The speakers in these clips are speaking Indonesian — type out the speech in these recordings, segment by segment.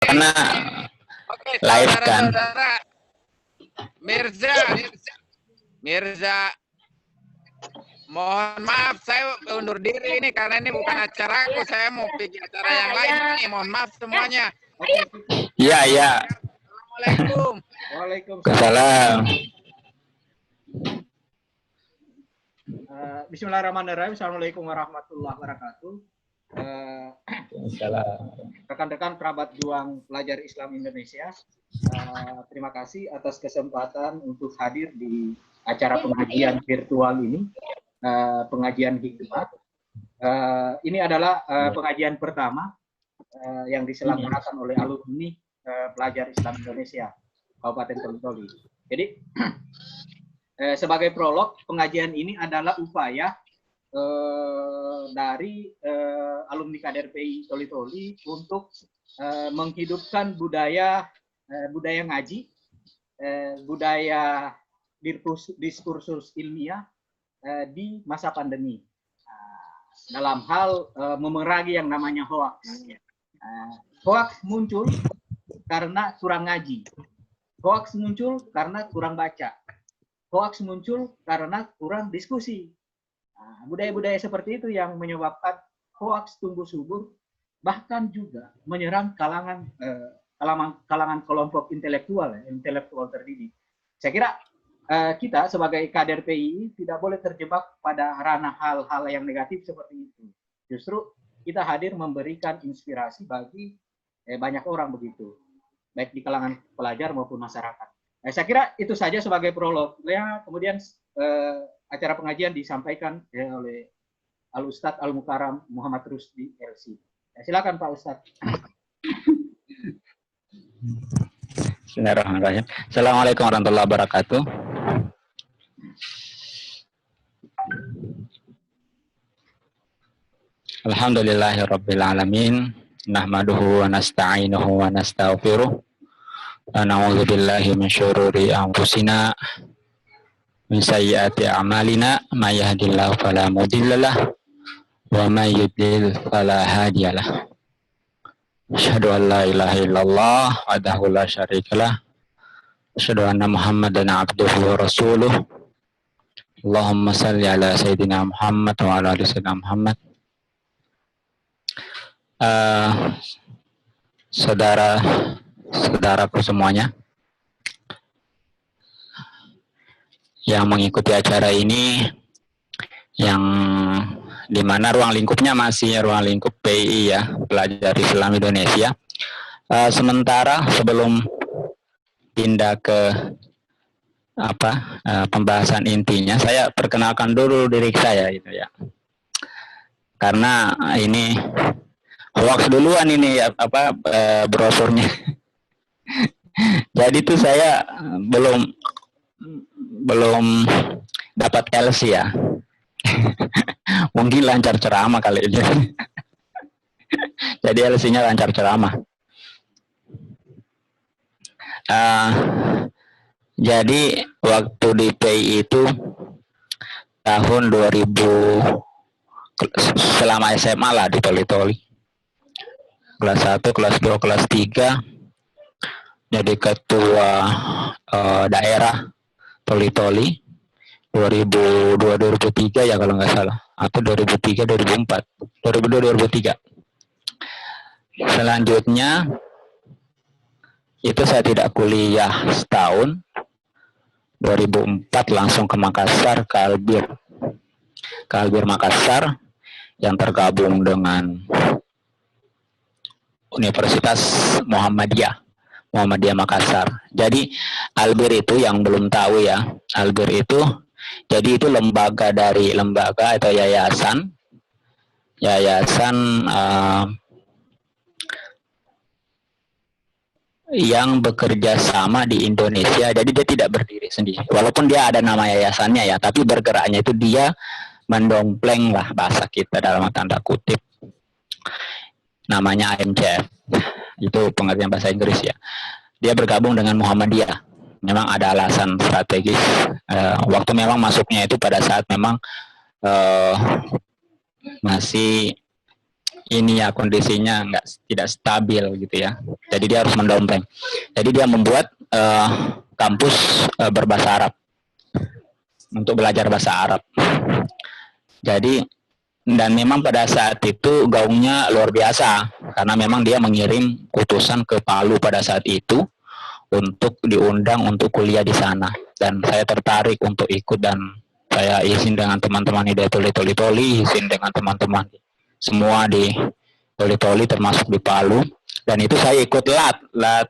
Karena Oke, live kan. saudara-saudara, Mirza, mohon maaf saya undur diri ini karena ini bukan acaraku, saya mau pergi acara yang lain nih. Mohon maaf semuanya. Iya, iya. Assalamualaikum. Waalaikumsalam. Bismillahirrahmanirrahim. Assalamualaikum warahmatullahi wabarakatuh. Rekan-rekan kerabat juang pelajar Islam Indonesia, terima kasih atas kesempatan untuk hadir di acara pengajian virtual ini, pengajian hikmat. Ini adalah pengajian pertama yang diselenggarakan oleh alumni pelajar Islam Indonesia Kabupaten Toli-Toli. Jadi sebagai prolog, pengajian ini adalah upaya dari alumni KDRPI Toli-Toli untuk menghidupkan budaya ngaji, budaya diskursus ilmiah di masa pandemi. Dalam hal memerangi yang namanya hoax. Hoax muncul karena kurang ngaji. Hoax muncul karena kurang baca. Hoax muncul karena kurang diskusi. Budaya-budaya seperti itu yang menyebabkan hoax tumbuh subur, bahkan juga menyerang kalangan kelompok intelektual terdidik. Saya kira kita sebagai kader PII tidak boleh terjebak pada ranah hal-hal yang negatif seperti itu. Justru kita hadir memberikan inspirasi bagi banyak orang begitu, baik di kalangan pelajar maupun masyarakat. Saya kira itu saja sebagai prolog. Ya, kemudian acara pengajian disampaikan oleh Al-Ustadz Al-Mukarram Muhammad Rusdi LC. Silakan Pak Ustadz. Bismillahirrahmanirrahim. Assalamualaikum warahmatullahi wabarakatuh. Alhamdulillahirabbil alamin. Nahmaduhu wa nasta'inuhu wa nastaghfiruh. Wa na'udzu billahi min syururi anfusina min sayyiati a'malina, may yahdihillahu fala mudhillalah wa may yudlil fala hadiyalah. Asyhadu an la ilaha illallah wahdahu la syarikalah. Asyhadu anna Muhammadan abduhu wa rasuluh. Allahumma shalli ala sayyidina Muhammad wa ala ali sayyidina Muhammad. Saudaraku semuanya yang mengikuti acara ini, yang dimana ruang lingkupnya masih ruang lingkup PII ya, Pelajar Islam Indonesia. Sementara sebelum pindah ke pembahasan intinya, saya perkenalkan dulu diri saya gitu ya. Karena ini hoax duluan ini brosurnya. Jadi itu saya belum dapat LC ya. Mungkin lancar ceramah kali ini. Jadi LC-nya lancar ceramah. Jadi waktu di PI itu tahun 2000, selama SMA lah di Toli-Toli. Kelas 1, kelas 2, kelas 3 jadi ketua daerah Toli-Toli 2002-2003 ya kalau nggak salah, atau 2003-2004, 2002-2003. Selanjutnya itu saya tidak kuliah setahun, 2004 langsung ke Makassar, ke Albir Makassar yang tergabung dengan Universitas Muhammadiyah Makassar. Jadi Albir itu yang belum tahu ya, Albir itu jadi itu lembaga atau yayasan yang bekerja sama di Indonesia. Jadi dia tidak berdiri sendiri, walaupun dia ada nama yayasannya ya, tapi bergeraknya itu dia mendompleng lah bahasa kita dalam tanda kutip, namanya AMCF, itu pengertian bahasa Inggris ya. Dia bergabung dengan Muhammadiyah, memang ada alasan strategis. Waktu memang masuknya itu pada saat memang masih ini ya kondisinya tidak stabil gitu ya. Jadi dia harus mendompleng. Jadi dia membuat kampus berbahasa Arab untuk belajar bahasa Arab. Jadi dan memang pada saat itu gaungnya luar biasa karena memang dia mengirim utusan ke Palu pada saat itu untuk diundang untuk kuliah di sana, dan saya tertarik untuk ikut dan saya izin dengan teman-teman di Toli, izin dengan teman-teman semua di Toli termasuk di Palu, dan itu saya ikut LAT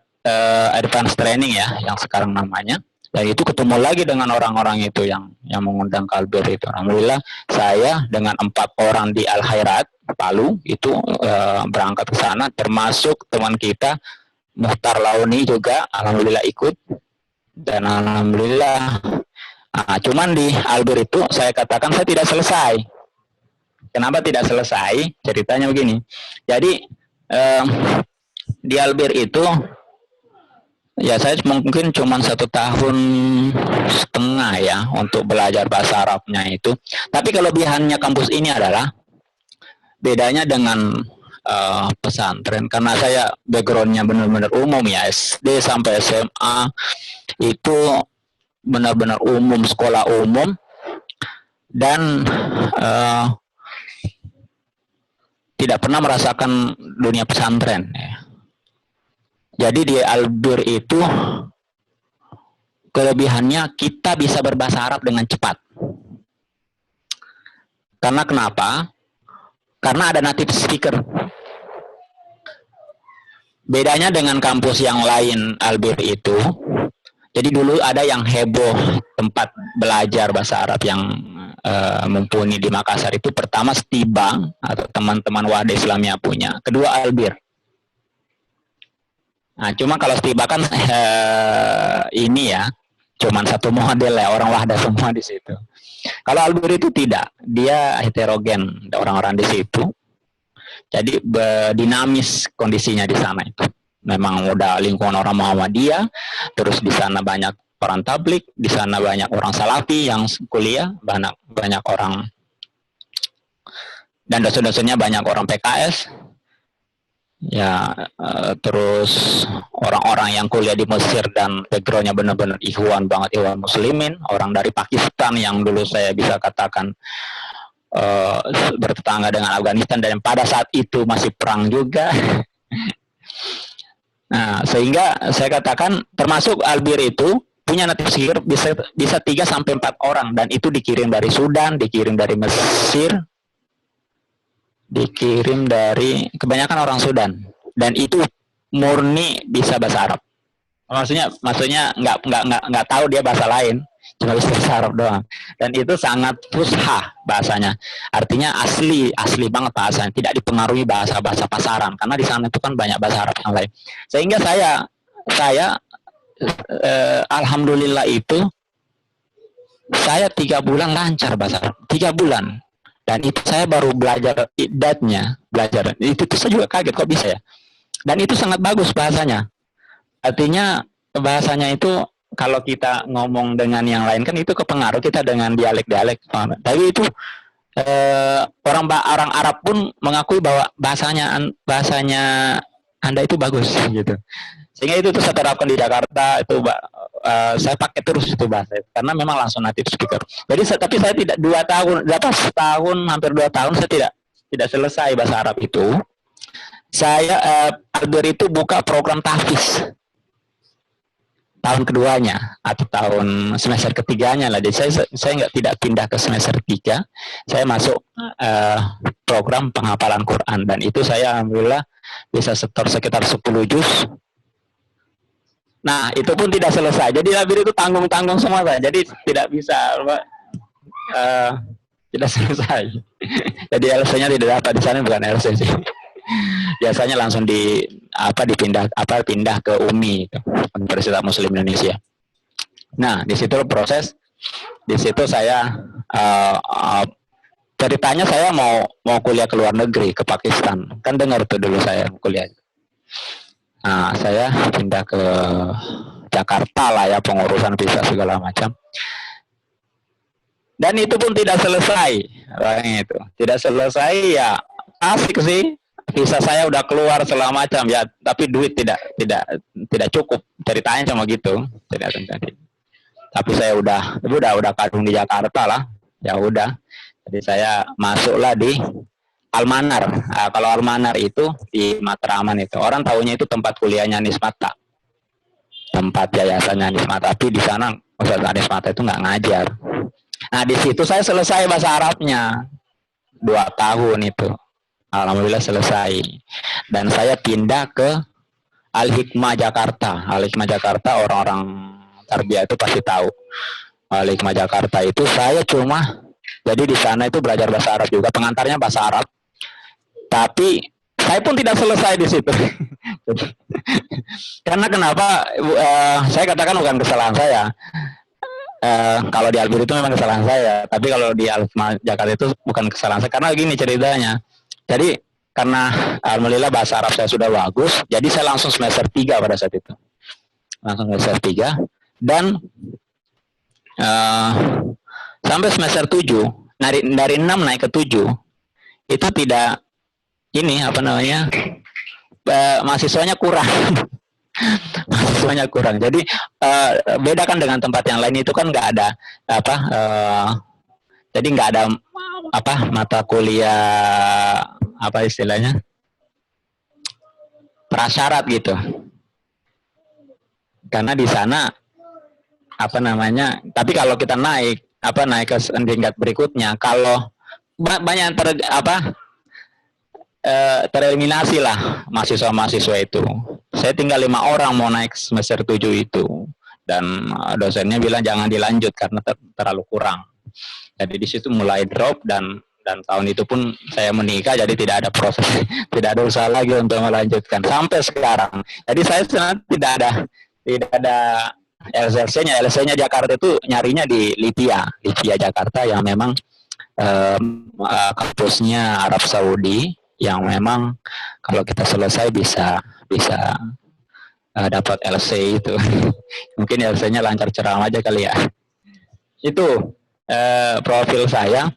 advance training ya yang sekarang namanya. Dan itu ketemu lagi dengan orang-orang itu yang mengundang Albir itu. Alhamdulillah saya dengan 4 orang di Al Khairat Palu itu berangkat ke sana, termasuk teman kita Muhtar Launi juga alhamdulillah ikut. Dan alhamdulillah cuman di Albir itu saya katakan saya tidak selesai. Kenapa tidak selesai? Ceritanya begini. Jadi di Albir itu ya saya mungkin cuma 1,5 tahun ya untuk belajar bahasa Arabnya itu. Tapi kelebihannya kampus ini adalah bedanya dengan pesantren, karena saya backgroundnya benar-benar umum ya, SD sampai SMA itu benar-benar umum, sekolah umum, dan tidak pernah merasakan dunia pesantren ya. Jadi di Albir itu kelebihannya kita bisa berbahasa Arab dengan cepat. Karena kenapa? Karena ada native speaker. Bedanya dengan kampus yang lain Albir itu, jadi dulu ada yang heboh tempat belajar bahasa Arab yang mumpuni di Makassar itu, pertama Stibang atau teman-teman Wahda Islamiyah punya, kedua Albir. Nah, cuma kalau Stiba kan ini ya, cuman satu model ya, orang Wahda semua di situ. Kalau Albir itu tidak, dia heterogen, ada orang-orang di situ. Jadi dinamis kondisinya di sana itu. Memang udah lingkungan orang Muhammadiyah, terus di sana banyak orang tablik, di sana banyak orang Salafi yang kuliah, banyak orang, dan dosen-dosennya banyak orang PKS. Ya, terus orang-orang yang kuliah di Mesir dan backgroundnya benar-benar ikhwan banget, ikhwan muslimin, orang dari Pakistan yang dulu saya bisa katakan bertetangga dengan Afghanistan dan pada saat itu masih perang juga. Nah, sehingga saya katakan termasuk Albir itu punya native speaker bisa 3-4 orang, dan itu dikirim dari Sudan, dikirim dari Mesir, dikirim dari kebanyakan orang Sudan, dan itu murni bisa bahasa Arab. Maksudnya nggak tahu dia bahasa lain, cuma bisa bahasa Arab doang. Dan itu sangat fushah bahasanya, artinya asli banget bahasanya, tidak dipengaruhi bahasa pasaran, karena di sana itu kan banyak bahasa Arab yang lain. Sehingga saya alhamdulillah itu saya 3 bulan lancar bahasa Arab, 3 bulan. Dan itu saya baru belajar idatnya, itu saya juga kaget kok bisa ya. Dan itu sangat bagus bahasanya. Artinya bahasanya itu kalau kita ngomong dengan yang lain kan itu kepengaruh kita dengan dialek-dialek. Tapi itu orang Arab pun mengakui bahwa bahasanya Anda itu bagus gitu. Sehingga itu saya terapkan di Jakarta itu. Saya pakai terus itu bahasa itu, karena memang langsung native speaker. Jadi tapi saya tidak 2 tahun, hampir 2 tahun saya tidak selesai bahasa Arab itu. Saya Albir itu buka program tahfiz tahun keduanya atau tahun semester ketiganya lah. Jadi saya tidak pindah ke semester 3, saya masuk program penghafalan Quran, dan itu saya alhamdulillah bisa setor sekitar 10 juz. Nah, itu pun tidak selesai. Jadi Albir itu tanggung-tanggung semua, Pak. Jadi tidak bisa, tidak selesai. Jadi LC-nya tidak dapat di sana, bukan LC sih. Biasanya langsung pindah ke UMI, Universitas Muslim Indonesia. Nah, di situ proses. Di situ saya ceritanya saya mau kuliah ke luar negeri, ke Pakistan. Kan dengar tuh dulu saya kuliah. Nah, saya pindah ke Jakarta lah ya, pengurusan visa segala macam. Dan itu pun tidak selesai. Itu tidak selesai ya, asik sih. visa saya udah keluar segala macam ya, tapi duit tidak cukup, ceritanya cuma gitu, tidak terjadi. Tapi saya udah kadung di Jakarta lah, ya udah, jadi saya masuklah di Almanar. Nah, kalau Almanar itu di Matraman itu, orang tahunya itu tempat kuliahnya Anies Mata, tempat yayasannya Anies Mata, tapi di sana Ustaz Anies Mata itu nggak ngajar. Nah di situ saya selesai bahasa Arabnya 2 tahun itu. Alhamdulillah selesai. Dan saya pindah ke Al-Hikmah Jakarta. Al-Hikmah Jakarta orang-orang tarbiyah itu pasti tahu. Al-Hikmah Jakarta itu saya cuma, jadi di sana itu belajar bahasa Arab juga, pengantarnya bahasa Arab. Tapi saya pun tidak selesai di situ. Karena kenapa? Saya katakan bukan kesalahan saya. Kalau di Albir itu memang kesalahan saya. Tapi kalau di Al-Hikmah Jakarta itu bukan kesalahan saya. Karena gini ceritanya. Jadi karena alhamdulillah bahasa Arab saya sudah bagus, jadi saya langsung semester 3 pada saat itu. Langsung semester 3 dan sampai semester 7, dari 6 naik ke 7 itu tidak ini apa namanya? Mahasiswanya kurang. Mahasiswanya kurang. Jadi beda kan dengan tempat yang lain itu kan nggak ada apa jadi nggak ada apa mata kuliah apa istilahnya prasyarat gitu, karena di sana apa namanya, tapi kalau kita naik ke tingkat berikutnya, kalau banyak tereliminasi lah mahasiswa itu. Saya tinggal 5 orang mau naik semester 7 itu, dan dosennya bilang jangan dilanjut karena terlalu kurang. Jadi di situ mulai drop dan tahun itu pun saya menikah, jadi tidak ada proses, tidak ada usaha lagi untuk melanjutkan sampai sekarang. Jadi saya sebenarnya tidak ada LC-nya. LC-nya Jakarta itu nyarinya di Lipia Jakarta yang memang kampusnya Arab Saudi, yang memang kalau kita selesai bisa dapat LC itu. Mungkin LC-nya lancar ceram aja kali ya. Itu profil saya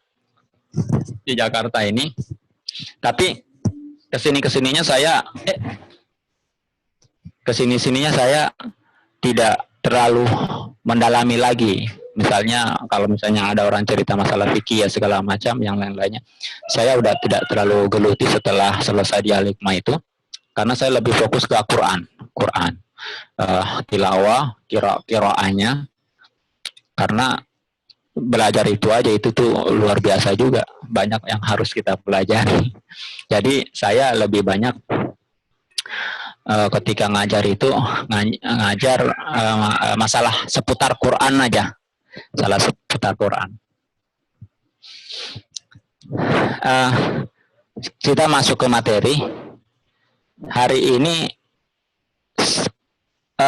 di Jakarta ini. Tapi kesininya saya saya tidak terlalu mendalami lagi. Misalnya kalau misalnya ada orang cerita masalah fikih ya segala macam yang lain-lainnya, saya udah tidak terlalu geluti setelah selesai di Al-Hikmah itu, karena saya lebih fokus ke Quran, tilawah, qiraahnya, karena belajar itu aja itu tuh luar biasa juga, banyak yang harus kita pelajari. Jadi saya lebih banyak ketika ngajar itu ngajar masalah seputar Quran aja, seputar Quran. Kita masuk ke materi. Hari ini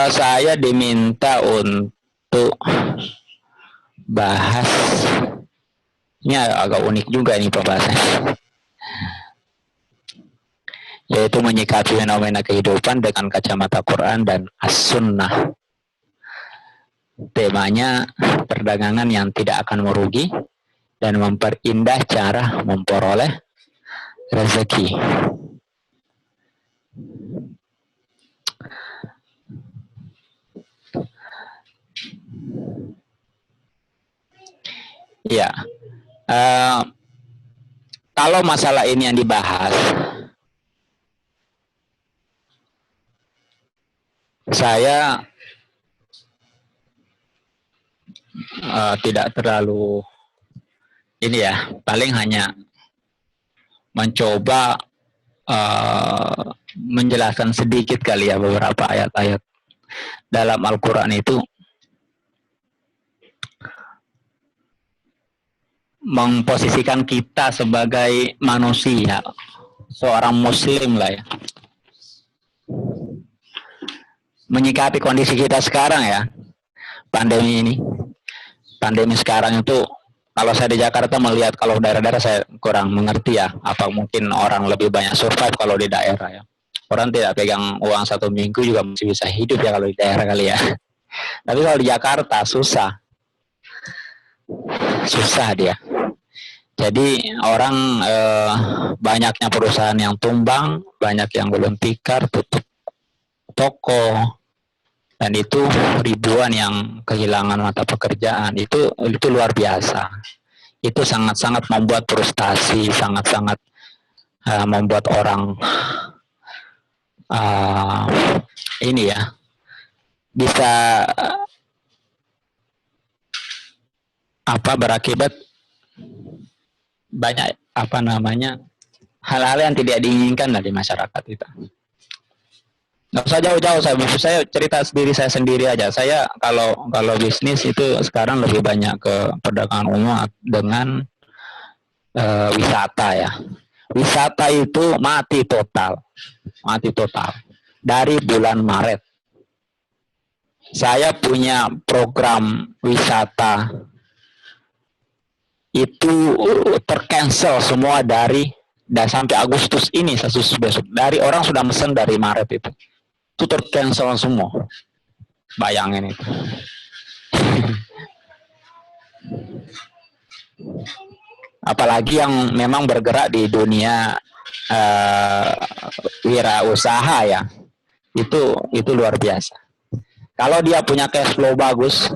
saya diminta untuk bahas, ini agak unik juga nih pembahasannya, yaitu menyikapi fenomena kehidupan dengan kacamata Quran dan As-Sunnah. Temanya perdagangan yang tidak akan merugi dan memperindah cara memperoleh rezeki. Ya, kalau masalah ini yang dibahas, saya tidak terlalu ini ya, paling hanya mencoba menjelaskan sedikit kali ya beberapa ayat-ayat dalam Al-Quran itu memposisikan kita sebagai manusia, seorang muslim lah ya, menyikapi kondisi kita sekarang ya, pandemi sekarang itu. Kalau saya di Jakarta melihat, kalau daerah-daerah saya kurang mengerti ya, apa mungkin orang lebih banyak survive kalau di daerah ya, orang tidak pegang uang 1 minggu juga masih bisa hidup ya kalau di daerah kali ya. Tapi kalau di Jakarta susah dia. Jadi orang banyaknya perusahaan yang tumbang, banyak yang gulung tikar, tutup toko, dan itu ribuan yang kehilangan mata pekerjaan. Itu luar biasa. Itu sangat-sangat membuat frustasi, sangat-sangat membuat orang ini ya bisa berakibat banyak hal-hal yang tidak diinginkan dari masyarakat kita. Nggak usah jauh-jauh, saya cerita saya sendiri aja. Saya kalau bisnis itu sekarang lebih banyak ke perdagangan umum dengan wisata ya. Wisata itu mati total dari bulan Maret. Saya punya program wisata itu tercancel semua dan sampai Agustus ini, besok. Dari orang sudah mesen dari Maret itu tercancel semua. Bayangin itu. Apalagi yang memang bergerak di dunia wirausaha ya, itu luar biasa. Kalau dia punya cash flow bagus,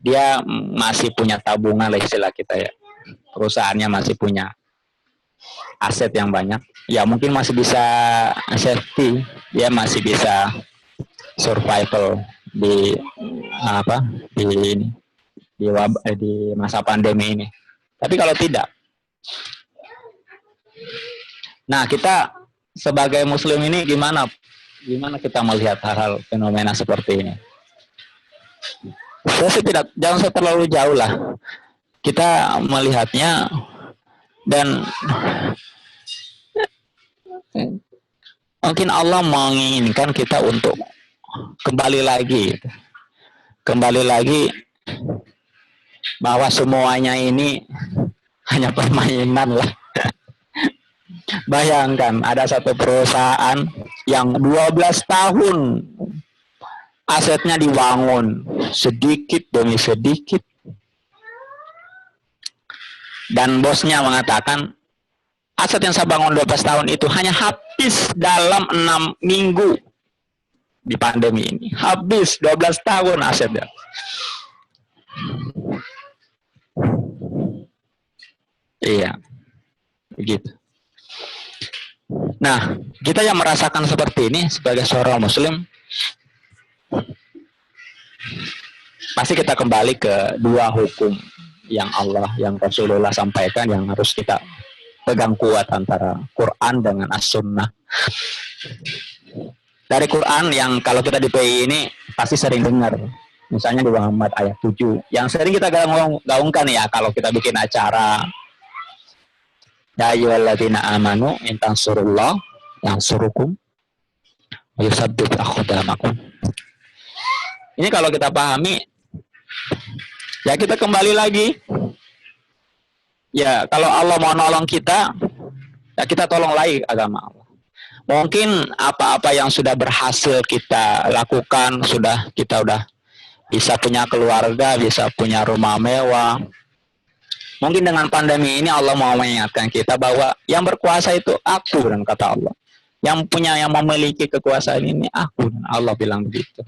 dia masih punya tabungan lah istilah kita ya. Perusahaannya masih punya aset yang banyak. Ya mungkin masih bisa safety, dia masih bisa survival di masa pandemi ini. Tapi kalau tidak, nah kita sebagai Muslim ini gimana kita melihat hal-hal fenomena seperti ini? Jangan terlalu jauh lah kita melihatnya, dan mungkin Allah menginginkan kita untuk kembali lagi bahwa semuanya ini hanya permainan lah. Bayangkan ada satu perusahaan yang 12 tahun asetnya dibangun sedikit demi sedikit, dan bosnya mengatakan aset yang saya bangun 12 tahun itu hanya habis dalam 6 minggu di pandemi ini. Habis 12 tahun asetnya. Iya, begitu. Nah, kita yang merasakan seperti ini sebagai seorang Muslim, pasti kita kembali ke dua hukum yang Allah, yang Rasulullah sampaikan, yang harus kita pegang kuat, antara Quran dengan As-Sunnah. Dari Quran yang kalau kita di PI ini pasti sering dengar, misalnya di Muhammad ayat 7, yang sering kita gaungkan ya kalau kita bikin acara. Ya ayyuhalladzina amanu in tansurullah yansurukum wa yutsabbit aqdamakum. Ini kalau kita pahami, ya kita kembali lagi. Ya kalau Allah mau nolong kita, ya kita tolong lagi agama Allah. Mungkin apa-apa yang sudah berhasil kita lakukan, kita udah bisa punya keluarga, bisa punya rumah mewah. Mungkin dengan pandemi ini Allah mau mengingatkan kita bahwa yang berkuasa itu aku, dan kata Allah. Yang memiliki kekuasaan ini aku, dan Allah bilang begitu.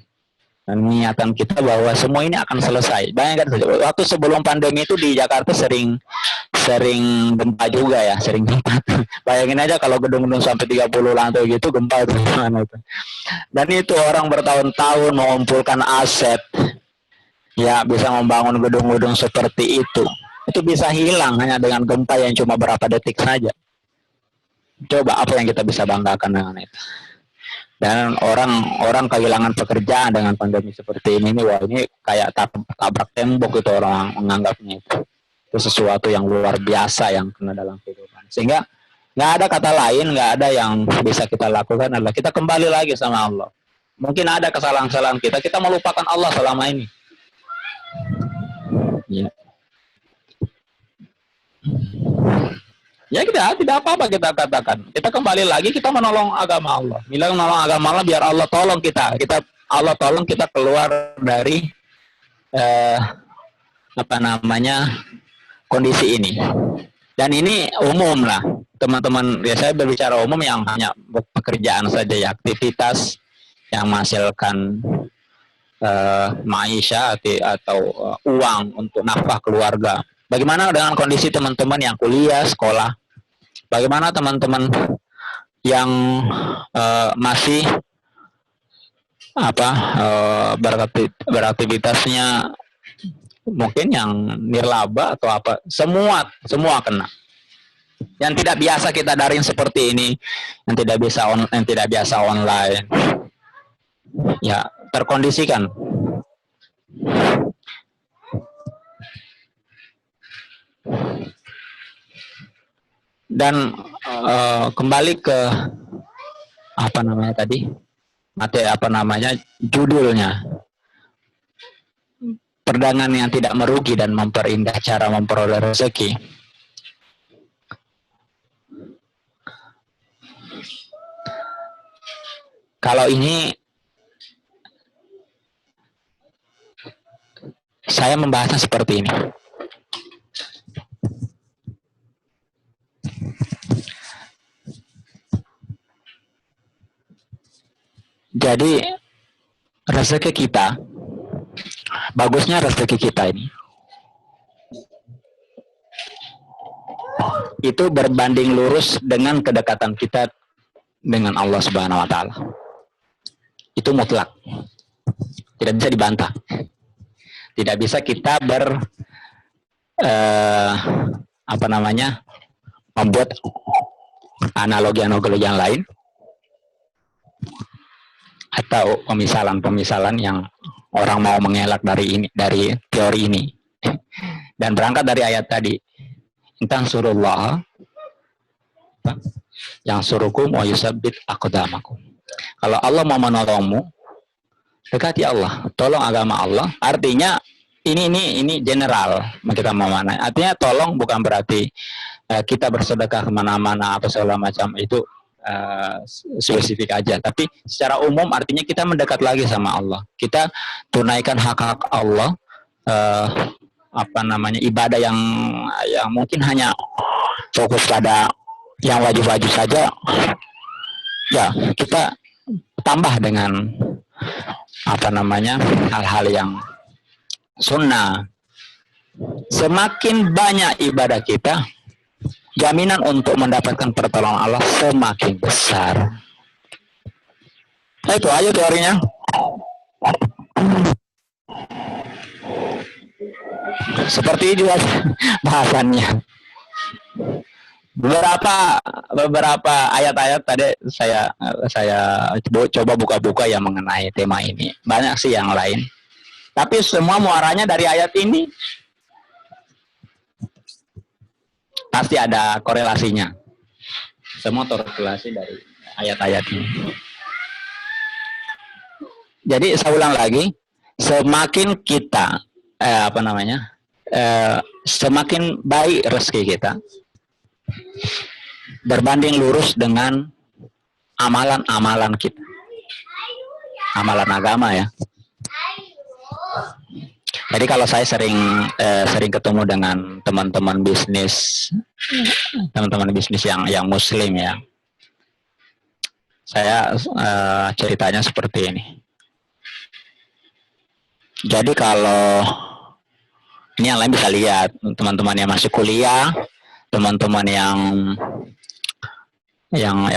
Dan mengingatkan kita bahwa semua ini akan selesai. Bayangkan saja, waktu sebelum pandemi itu di Jakarta sering gempa juga ya, sering gempa. Bayangin aja kalau gedung-gedung sampai 30 lantai gitu, gempa itu gimana itu. Dan itu orang bertahun-tahun mengumpulkan aset, ya bisa membangun gedung-gedung seperti itu bisa hilang hanya dengan gempa yang cuma berapa detik saja. Coba apa yang kita bisa banggakan dengan itu? Dan orang kehilangan pekerjaan dengan pandemi seperti ini, wah ini kayak tabrak tembok itu, orang menganggapnya itu sesuatu yang luar biasa yang kena dalam kehidupan. Sehingga nggak ada kata lain, nggak ada yang bisa kita lakukan adalah kita kembali lagi sama Allah. Mungkin ada kesalahan-kesalahan kita melupakan Allah selama ini. Ya. Ya kita tidak apa-apa kita katakan. Kita kembali lagi, kita menolong agama Allah. Bila menolong agama Allah, biar Allah tolong kita. Allah tolong kita keluar dari kondisi ini. Dan ini umum lah, teman-teman. Ya saya berbicara umum yang hanya pekerjaan saja ya, aktivitas yang menghasilkan maisha atau uang untuk nafkah keluarga. Bagaimana dengan kondisi teman-teman yang kuliah, sekolah? Bagaimana teman-teman yang masih beraktivitasnya mungkin yang nirlaba atau apa, semua kena. Yang tidak biasa kita daring seperti ini, yang tidak biasa online, ya terkondisikan. Dan kembali ke judulnya, perdagangan yang tidak merugi dan memperindah cara memperoleh rezeki. Kalau ini saya membahasnya seperti ini. Jadi rezeki kita, bagusnya rezeki kita ini itu berbanding lurus dengan kedekatan kita dengan Allah Subhanahu wa taala. Itu mutlak. Tidak bisa dibantah. Tidak bisa kita membuat analogi yang lain atau pemisalan yang orang mau mengelak dari teori ini. Dan berangkat dari ayat tadi, intan surullah yang surukum wa yusabbit aqdamakum. Kalau Allah mau menolongmu, dekati Allah, tolong agama Allah. Artinya ini general kita memaknai. Artinya tolong bukan berarti kita bersedekah kemana-mana apa segala macam, itu spesifik aja. Tapi secara umum artinya kita mendekat lagi sama Allah. Kita tunaikan hak-hak Allah, ibadah yang mungkin hanya fokus pada yang wajib-wajib saja. Ya, kita tambah dengan hal-hal yang sunnah. Semakin banyak ibadah kita, jaminan untuk mendapatkan pertolongan Allah semakin besar. Itu aja teorinya. Seperti itu bahasannya. Beberapa ayat-ayat tadi saya coba buka-buka yang mengenai tema ini. Banyak sih yang lain. Tapi semua muaranya dari ayat ini. Pasti ada korelasinya. Semua terkorelasi dari ayat-ayat ini. Jadi saya ulang lagi, semakin kita semakin baik rezeki kita, berbanding lurus dengan amalan-amalan kita, amalan agama ya. Jadi kalau saya sering ketemu dengan teman-teman bisnis yang muslim ya, saya ceritanya seperti ini. Jadi kalau ini yang lain bisa lihat, teman-teman yang masih kuliah, teman-teman yang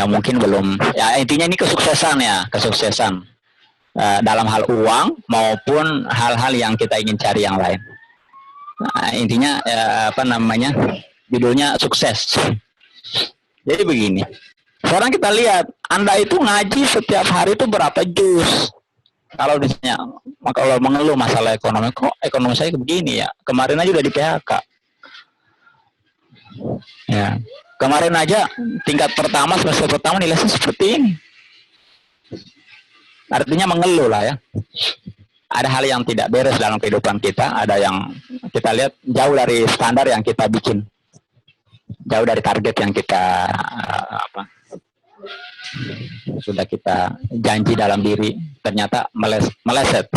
mungkin belum, ya intinya ini kesuksesan dalam hal uang maupun hal-hal yang kita ingin cari yang lain. Nah, intinya judulnya sukses. Jadi begini, sekarang kita lihat, Anda itu ngaji setiap hari itu berapa juz? Kalau ditanya, kalau mengeluh masalah ekonomi, kok ekonomi saya begini ya? Kemarin aja udah di PHK. Ya, kemarin aja tingkat pertama, semester pertama nilainya seperti ini. Artinya mengeluh lah ya. Ada hal yang tidak beres dalam kehidupan kita, ada yang kita lihat jauh dari standar yang kita bikin, jauh dari target yang kita sudah kita janji dalam diri, ternyata meleset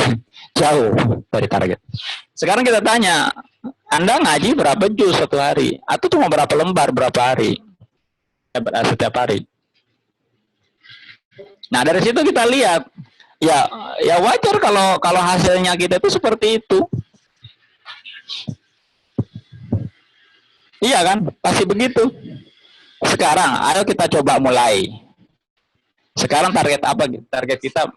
jauh dari target. Sekarang kita tanya, Anda ngaji berapa juz satu hari? Atau cuma berapa lembar berapa hari? Setiap hari. Nah, dari situ kita lihat, ya wajar kalau hasilnya kita itu seperti itu. Iya kan? Pasti begitu. Sekarang, ayo kita coba mulai. Sekarang target apa? Target kita